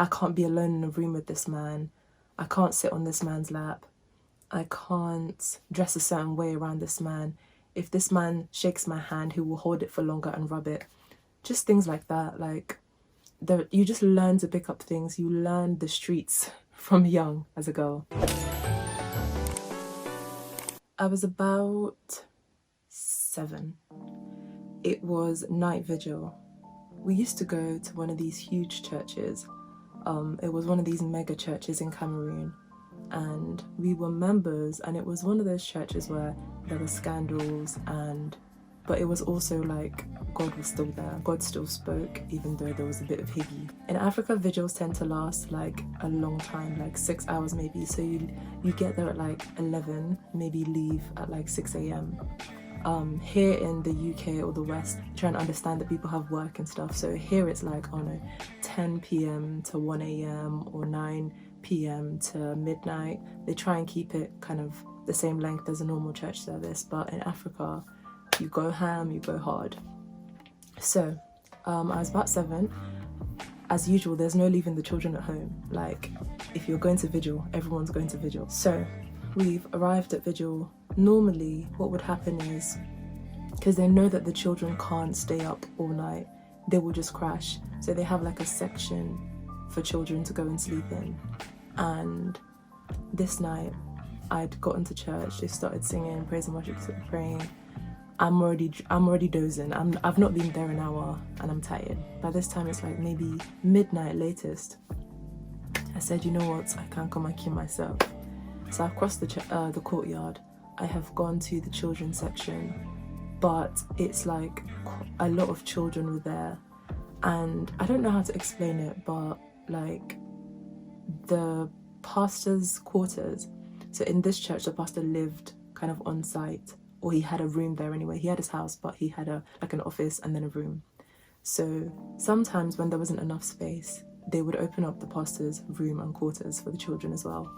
I can't be alone in a room with this man. I can't sit on this man's lap. I can't dress a certain way around this man. If this man shakes my hand, he will hold it for longer and rub it. Just things like that. Like, you just learn to pick up things. You learn the streets from young as a girl. I was about 7. It was night vigil. We used to go to one of these huge churches. It was one of these mega churches in Cameroon, and we were members, and it was one of those churches where there were scandals, but it was also like God was still there. God still spoke, even though there was a bit of higgy. In Africa, vigils tend to last like a long time, like 6 hours maybe. So you get there at like 11, maybe leave at like 6 a.m. Here in the UK or the West, trying to understand that people have work and stuff. So here it's like, 10 p.m. to 1 a.m. or 9 p.m. to midnight. They try and keep it kind of the same length as a normal church service. But in Africa, you go ham, you go hard. So I was about 7. As usual, there's no leaving the children at home. Like, if you're going to vigil, everyone's going to vigil. So we've arrived at vigil. Normally, what would happen is, because they know that the children can't stay up all night, they will just crash. So they have like a section for children to go and sleep in. And this night, I'd gotten to church. They started singing, praise and worship, praying. I'm already dozing. I've not been there an hour and I'm tired. By this time, it's like maybe midnight latest. I said, you know what? I can't come and keep myself. So I've crossed the courtyard. I have gone to the children's section, but it's like a lot of children were there, and I don't know how to explain it, but like the pastor's quarters. So in this church, the pastor lived kind of on site, or he had a room there anyway. He had his house, but he had an office and then a room. So sometimes when there wasn't enough space, they would open up the pastor's room and quarters for the children as well.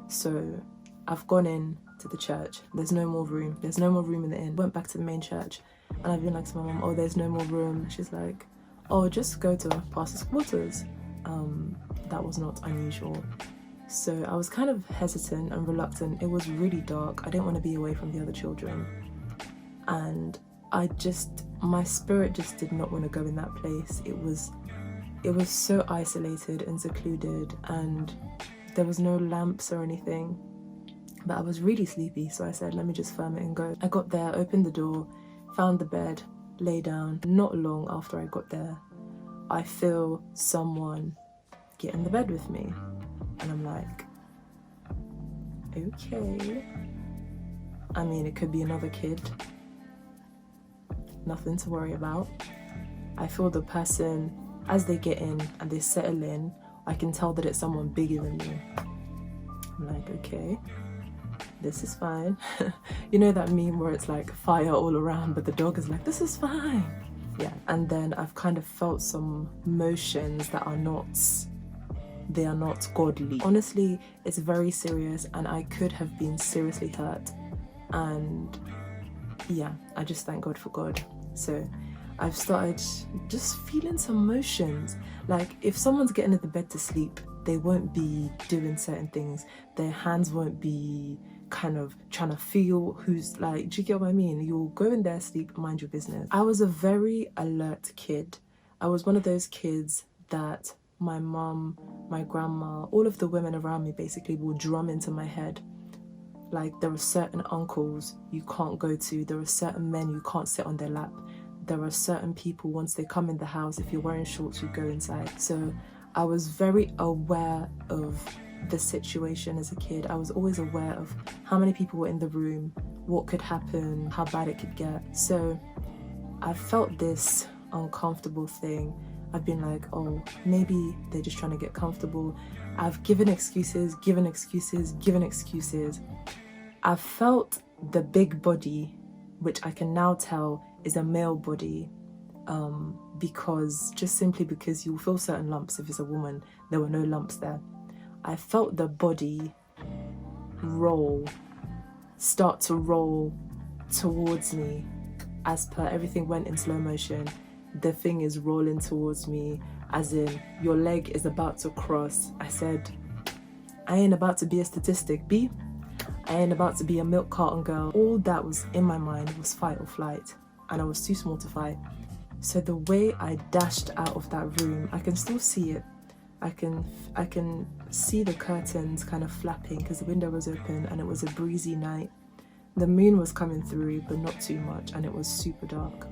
So I've gone in to the church. There's no more room. There's no more room in the inn. Went back to the main church, and I've been like to my mum, oh, there's no more room. She's like, oh, just go to pastor's quarters. That was not unusual. So I was kind of hesitant and reluctant. It was really dark. I didn't want to be away from the other children. And my spirit just did not want to go in that place. It was so isolated and secluded, and there was no lamps or anything. But I was really sleepy, so I said, let me just firm it and go. I got there, opened the door, found the bed, lay down. Not long after I got there, I feel someone get in the bed with me. And I'm like, okay. I mean, it could be another kid. Nothing to worry about. I feel the person, as they get in and they settle in, I can tell that it's someone bigger than me. I'm like, okay, this is fine. You know that meme where it's like fire all around, but the dog is like, this is fine. Yeah, and then I've kind of felt some motions that are not godly. Honestly, it's very serious, and I could have been seriously hurt. And yeah, I just thank God for God. So I've started just feeling some motions. Like, if someone's getting into the bed to sleep, they won't be doing certain things. Their hands won't be kind of trying to feel who's like, do you get what I mean? You'll go in there, sleep, mind your business. I was a very alert kid. I was one of those kids that my mum, my grandma, all of the women around me basically will drum into my head. Like, there are certain uncles you can't go to. There are certain men you can't sit on their lap. There are certain people, once they come in the house, if you're wearing shorts, you go inside. So I was very aware of the situation as a kid. I was always aware of how many people were in the room, what could happen, how bad it could get. So I felt this uncomfortable thing. I've been like, oh, maybe they're just trying to get comfortable. I've given excuses. I've felt the big body, which I can now tell is a male body, because you'll feel certain lumps. If it's a woman, there were no lumps there. I felt the body start to roll towards me. As per everything went in slow motion, the thing is rolling towards me. as in your leg is about to cross. I said, I ain't about to be a statistic, B. I ain't about to be a milk carton girl. All that was in my mind was fight or flight, and I was too small to fight. So the way I dashed out of that room, I can still see it. I can see the curtains kind of flapping because the window was open and it was a breezy night. The moon was coming through, but not too much, and it was super dark.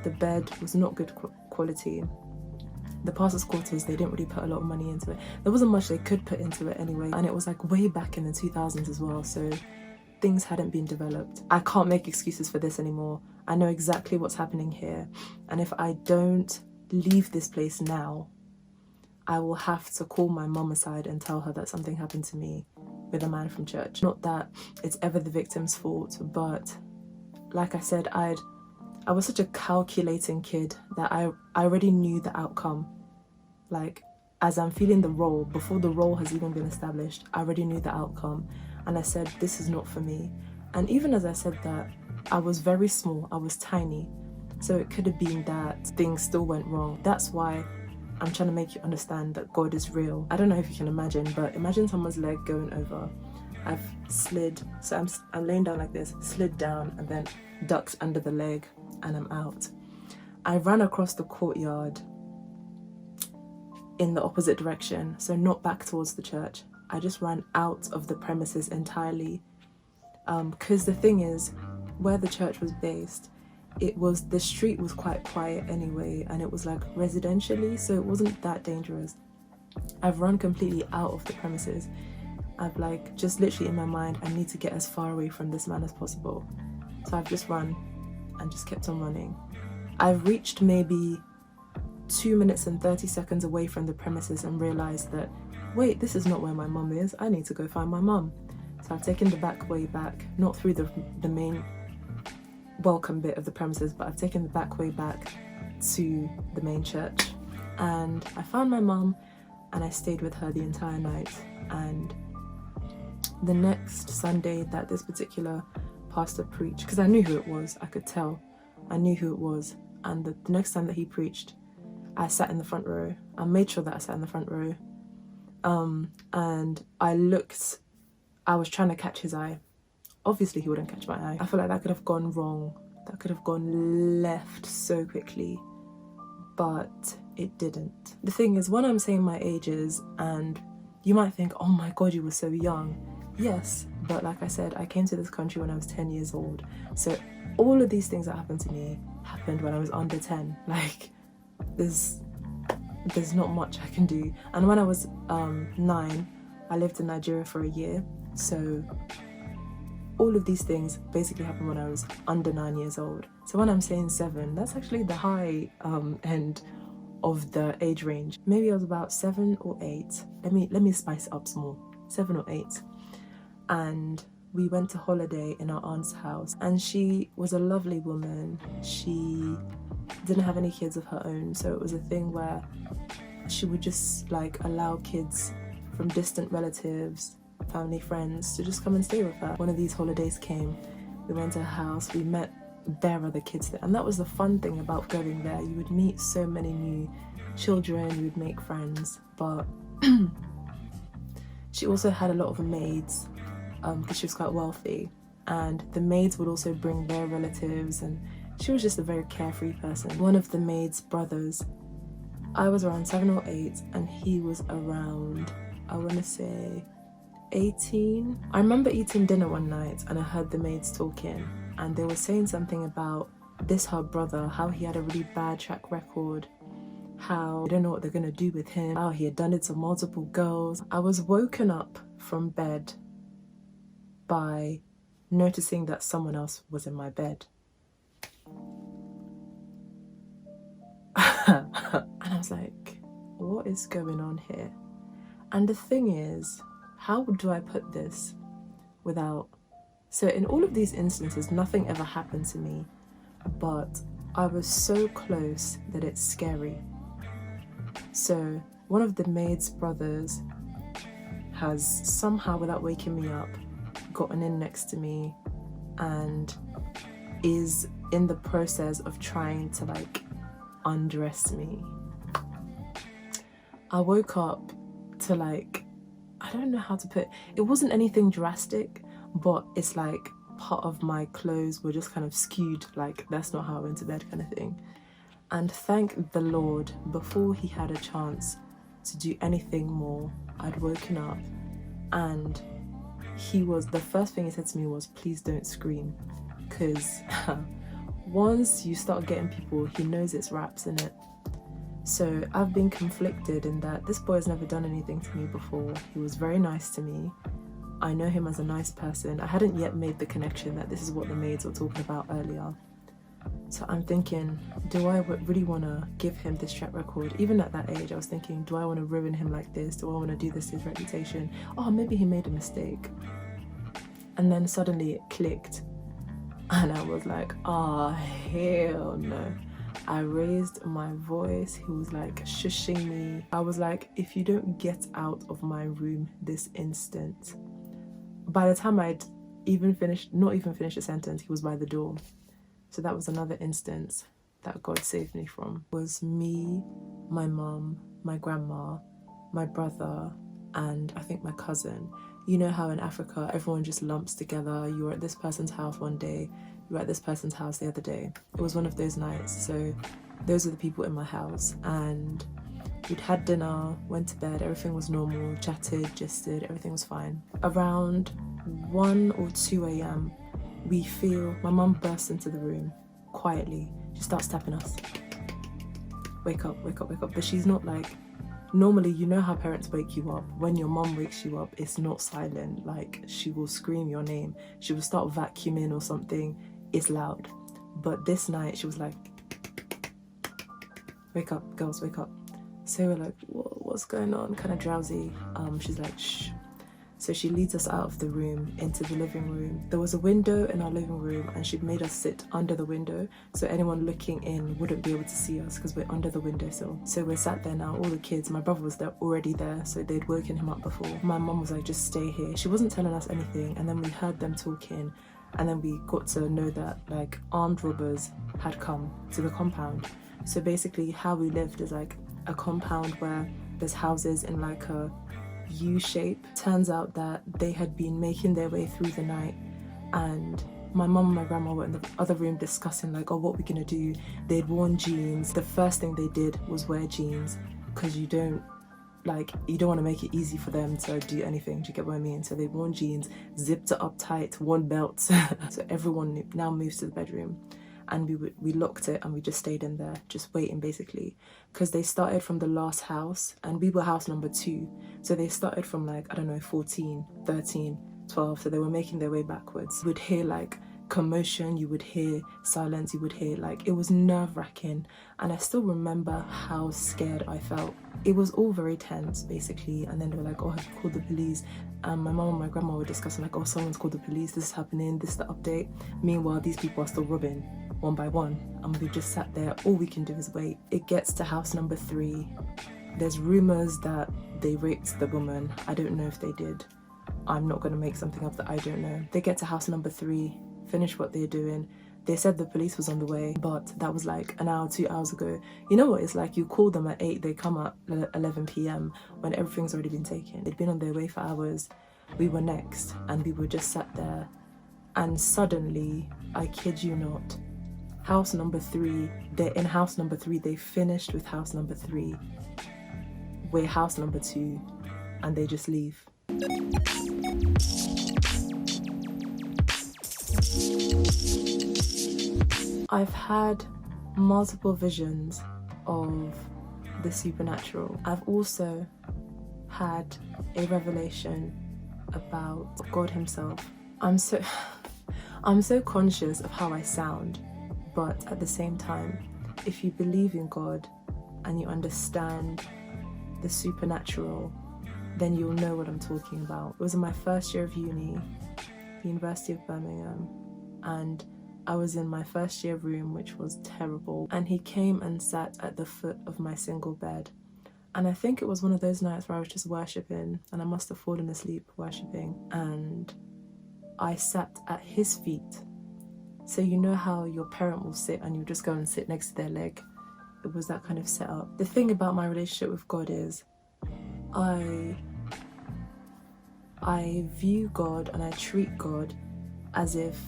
The bed was not good quality. The pastor's quarters, they didn't really put a lot of money into it. There wasn't much they could put into it anyway, and it was like way back in the 2000s as well, so things hadn't been developed. I can't make excuses for this anymore. I know exactly what's happening here, and if I don't leave this place now, I will have to call my mum aside and tell her that something happened to me with a man from church. Not that it's ever the victim's fault, but like I said, I was such a calculating kid that I already knew the outcome. Like, as I'm feeling the role, before the role has even been established, I already knew the outcome. And I said, this is not for me. And even as I said that, I was very small, I was tiny. So it could have been that things still went wrong. That's why I'm trying to make you understand that God is real. I don't know if you can imagine, but imagine someone's leg going over. I've slid, so I'm laying down like this, slid down and then ducked under the leg, and I'm out. I ran across the courtyard in the opposite direction, so not back towards the church. I just ran out of the premises entirely. Because the thing is, where the church was based, the street was quite quiet anyway, and it was like residentially, so it wasn't that dangerous. I've run completely out of the premises. I've like just literally in my mind, I need to get as far away from this man as possible. So I've just run and just kept on running. I've reached maybe 2 minutes and 30 seconds away from the premises and realized that, wait, this is not where my mum is. I need to go find my mum. So I've taken the back way back, not through the main welcome bit of the premises, but I've taken the back way back to the main church. And I found my mum and I stayed with her the entire night. And the next Sunday that this particular pastor preached, because I knew who it was, I could tell, I knew who it was. And the next time that he preached, I sat in the front row. I made sure that I sat in the front row. And I was trying to catch his eye. Obviously he wouldn't catch my eye. I feel like that could have gone wrong. That could have gone left so quickly, but it didn't. The thing is, when I'm saying my ages, and you might think, oh my God, you were so young. Yes, but like I said, I came to this country when I was 10 years old. So all of these things that happened to me happened when I was under 10. Like, there's not much I can do. And when I was 9, I lived in Nigeria for a year. So all of these things basically happened when I was under 9 years old. So when I'm saying 7, that's actually the high end of the age range. Maybe I was about 7 or 8. Let me spice it up some more. 7 or 8. And we went to holiday in our aunt's house, and she was a lovely woman. She didn't have any kids of her own, so it was a thing where she would just like allow kids from distant relatives, family, friends to just come and stay with her. One of these holidays came, we went to her house, we met bare other kids there, and that was the fun thing about going there. You would meet so many new children, you would make friends, but she also had a lot of maids because she was quite wealthy, and the maids would also bring their relatives, and she was just a very carefree person. One of the maid's brothers, I was around 7 or 8 and he was around, I want to say 18. I remember eating dinner one night and I heard the maids talking, and they were saying something about this her brother, how he had a really bad track record, how they don't know what they're gonna do with him, how he had done it to multiple girls. I was woken up from bed by noticing that someone else was in my bed. And I was like, what is going on here? And the thing is, how do I put this without... So in all of these instances, nothing ever happened to me, but I was so close that it's scary. So one of the maid's brothers has somehow, without waking me up, gotten in next to me and is in the process of trying to like undress me. I woke up to like, I don't know how to put it, wasn't anything drastic, but it's like part of my clothes were just kind of skewed, like that's not how I went to bed kind of thing. And thank the Lord, before he had a chance to do anything more, I'd woken up, and the first thing he said to me was, please don't scream, because once you start getting people, he knows it's raps in it. So I've been conflicted in that this boy has never done anything to me before. He was very nice to me. I know him as a nice person. I hadn't yet made the connection that this is what the maids were talking about earlier. So I'm thinking, do I really want to give him this track record? Even at that age, I was thinking, do I want to ruin him like this? Do I want to do this to his reputation? Oh, maybe he made a mistake. And then suddenly it clicked. And I was like, oh, hell no. I raised my voice. He was like shushing me. I was like, if you don't get out of my room this instant. By the time I'd not even finished a sentence, he was by the door. So that was another instance that God saved me from. It was me, my mum, my grandma, my brother, and I think my cousin. You know how in Africa, everyone just lumps together. You were at this person's house one day, you were at this person's house the other day. It was one of those nights. So those are the people in my house. And we'd had dinner, went to bed, everything was normal, chatted, gisted, everything was fine. Around 1 or 2 a.m, we feel my mum bursts into the room quietly. She starts tapping us. Wake up, wake up, wake up. But she's not like, normally, you know how parents wake you up. When your mum wakes you up, it's not silent. Like, she will scream your name. She will start vacuuming or something. It's loud. But this night, she was like, wake up, girls, wake up. So we're like, what's going on? Kind of drowsy. She's like, shh. So she leads us out of the room into the living room. There was a window in our living room, and she'd made us sit under the window so anyone looking in wouldn't be able to see us because we're under the windowsill. So we're sat there now, all the kids. My brother was already there, so they'd woken him up before. My mum was like, just stay here. She wasn't telling us anything, and then we heard them talking, and then we got to know that like armed robbers had come to the compound. So basically how we lived is like a compound where there's houses in like a U shape. Turns out that they had been making their way through the night, and my mum and my grandma were in the other room discussing like, oh, what we're gonna do. They'd worn jeans. The first thing they did was wear jeans, because you don't want to make it easy for them to do anything. Do you get what I mean? So they'd worn jeans, zipped it up tight, worn belts. So everyone now moves to the bedroom, and we locked it, and we just stayed in there just waiting, basically, because they started from the last house and we were house number 2. So they started from like, I don't know, 14, 13, 12. So they were making their way backwards. You would hear like commotion, you would hear silence, you would hear like, it was nerve-wracking. And I still remember how scared I felt. It was all very tense, basically. And then they were like, oh, have you called the police? And my mom and my grandma were discussing like, oh, someone's called the police, this is happening, this is the update. Meanwhile, these people are still robbing one by one, and we just sat there. All we can do is wait. It gets to house number 3. There's rumors that they raped the woman. I don't know if they did. I'm not going to make something up that I don't know. They get to house number 3, finish what they're doing. They said the police was on the way, but that was like an hour, 2 hours ago. You know what it's like? You call them at 8, they come at 11 p.m. when everything's already been taken. They'd been on their way for hours. We were next, and we were just sat there. And suddenly, I kid you not, house number 3, they're in house number 3, they finished with house number 3. We're house number 2, and they just leave. I've had multiple visions of the supernatural. I've also had a revelation about God himself. I'm so conscious of how I sound, but at the same time, if you believe in God and you understand the supernatural, then you'll know what I'm talking about. It was in my first year of uni, the University of Birmingham, and I was in my first year room, which was terrible, and he came and sat at the foot of my single bed. And I think it was one of those nights where I was just worshipping, and I must have fallen asleep worshipping, and I sat at his feet. So you know how your parent will sit and you just go and sit next to their leg? It was that kind of setup. The thing about my relationship with God is I view God and I treat God as if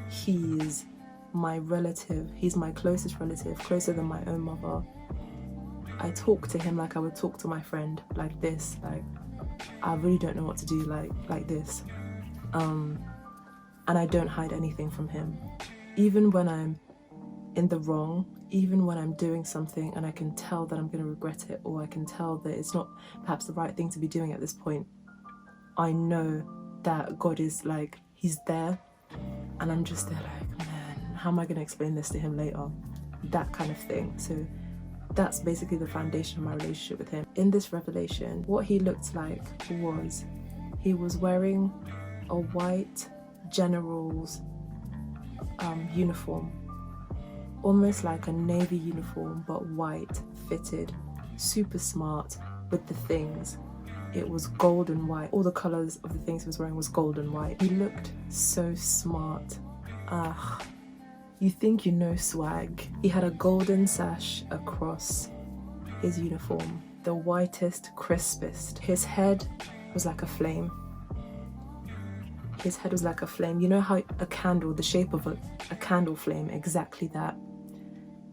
he is my relative. He's my closest relative, closer than my own mother. I talk to him like I would talk to my friend, like this, like I really don't know what to do, like this. And I don't hide anything from him. Even when I'm in the wrong, even when I'm doing something and I can tell that I'm going to regret it, or I can tell that it's not perhaps the right thing to be doing at this point, I know that God is like, he's there, and I'm just there like, man, how am I going to explain this to him later? That kind of thing. So that's basically the foundation of my relationship with him. In this revelation, what he looked like was, he was wearing a white general's uniform, almost like a navy uniform, but white, fitted, super smart with the things. It was gold and white. All the colors of the things he was wearing was gold and white. He looked so smart. You think you know swag. He had a golden sash across his uniform, the whitest, crispest. His head was like a flame. His head was like a flame. You know how a candle, the shape of a candle flame, exactly that.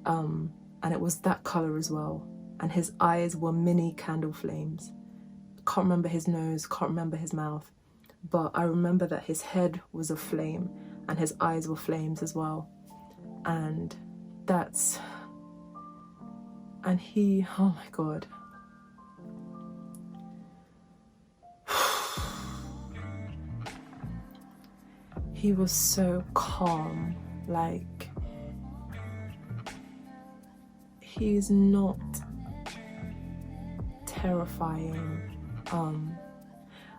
And it was that color as well. And his eyes were mini candle flames. Can't remember his nose, can't remember his mouth, but I remember that his head was a flame and his eyes were flames as well. And he, oh my God. He was so calm, like, he's not terrifying.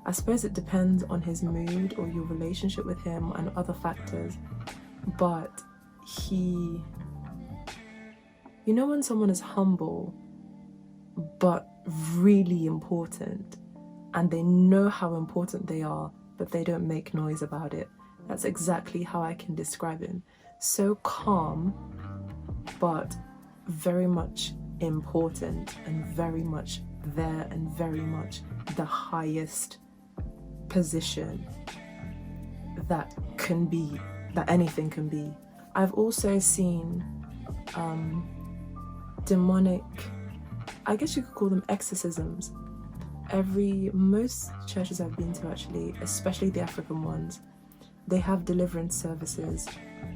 I suppose it depends on his mood or your relationship with him and other factors, but you know when someone is humble but really important, and they know how important they are, but they don't make noise about it? That's exactly how I can describe him. So calm, but very much important and very much there and very much the highest position that anything can be. I've also seen demonic, I guess you could call them exorcisms. Most churches I've been to, actually, especially the African ones, they have deliverance services,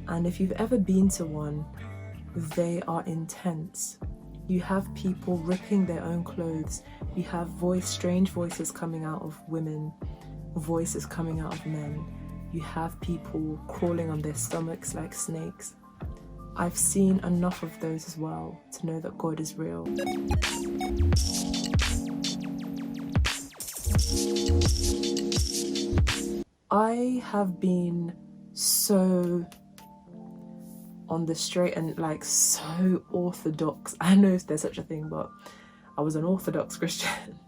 and if you've ever been to one, they are intense. You have people ripping their own clothes. You have strange voices coming out of women, voices coming out of men. You have people crawling on their stomachs like snakes. I've seen enough of those as well to know that God is real. I have been so on the straight and like so orthodox. I don't know if there's such a thing, but I was an orthodox Christian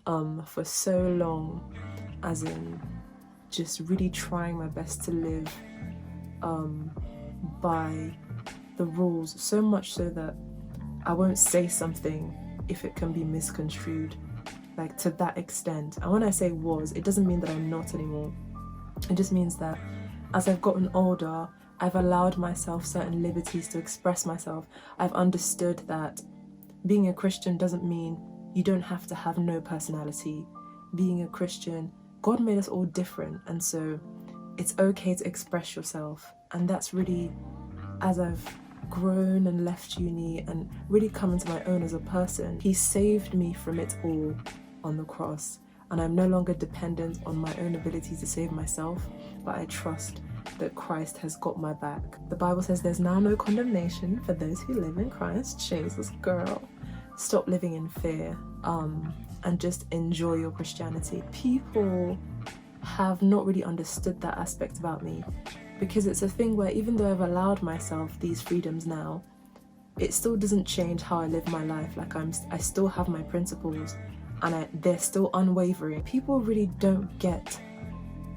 for so long, as in just really trying my best to live by the rules, so much so that I won't say something if it can be misconstrued, like to that extent. And when I say was, it doesn't mean that I'm not anymore. It just means that as I've gotten older, I've allowed myself certain liberties to express myself. I've understood that being a Christian doesn't mean you don't have to have no personality. Being a Christian, God made us all different, and so it's okay to express yourself. And that's really, as I've grown and left uni and really come into my own as a person, He saved me from it all on the cross. And I'm no longer dependent on my own ability to save myself, but I trust that Christ has got my back. The Bible says there's now no condemnation for those who live in Christ Jesus. Girl, stop living in fear and just enjoy your Christianity. People have not really understood that aspect about me, because it's a thing where even though I've allowed myself these freedoms now, it still doesn't change how I live my life. Like I still have my principles, and they're still unwavering. People really don't get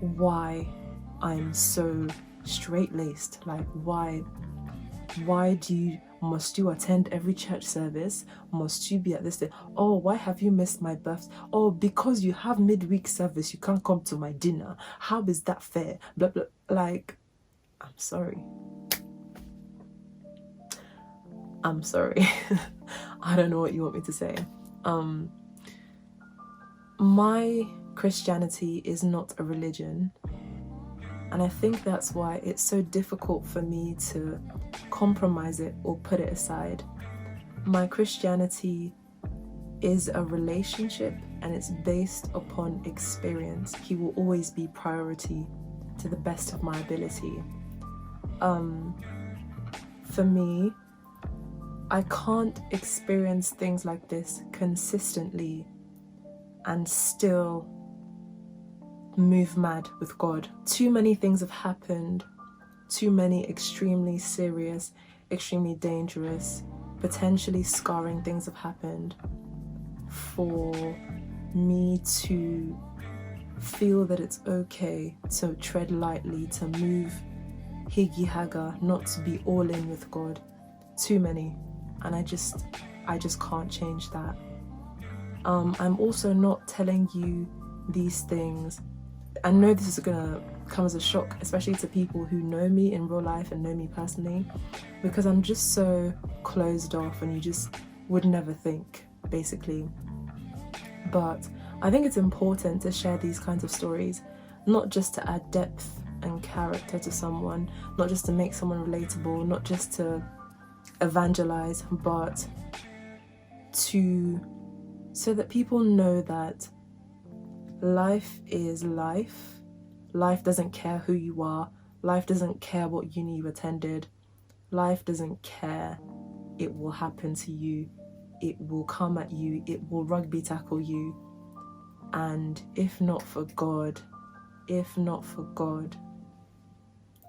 why I'm so straight-laced. Like why Must you attend every church service? Must you be at this day? Oh, why have you missed my birthday? Oh, because you have midweek service, you can't come to my dinner. How is that fair? Blah, blah. Like, I'm sorry. I'm sorry. I don't know what you want me to say. My Christianity is not a religion, and I think that's why it's so difficult for me to compromise it or put it aside. My Christianity is a relationship, and it's based upon experience. He will always be priority to the best of my ability. For me, I can't experience things like this consistently and still move mad with God. Too many things have happened, too many extremely serious, extremely dangerous, potentially scarring things have happened for me to feel that it's okay to tread lightly, to move higgy haga, not to be all in with God. Too many, and I just can't change that. I'm also not telling you these things. I know this is gonna come as a shock, especially to people who know me in real life and know me personally, because I'm just so closed off and you just would never think, basically. But I think it's important to share these kinds of stories, not just to add depth and character to someone, not just to make someone relatable, not just to evangelize, but so that people know that life is life. Life doesn't care who you are. Life doesn't care what uni you attended. Life doesn't care. It will happen to you. It will come at you. It will rugby tackle you. And if not for God,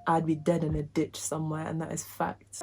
I'd be dead in a ditch somewhere, and that is fact.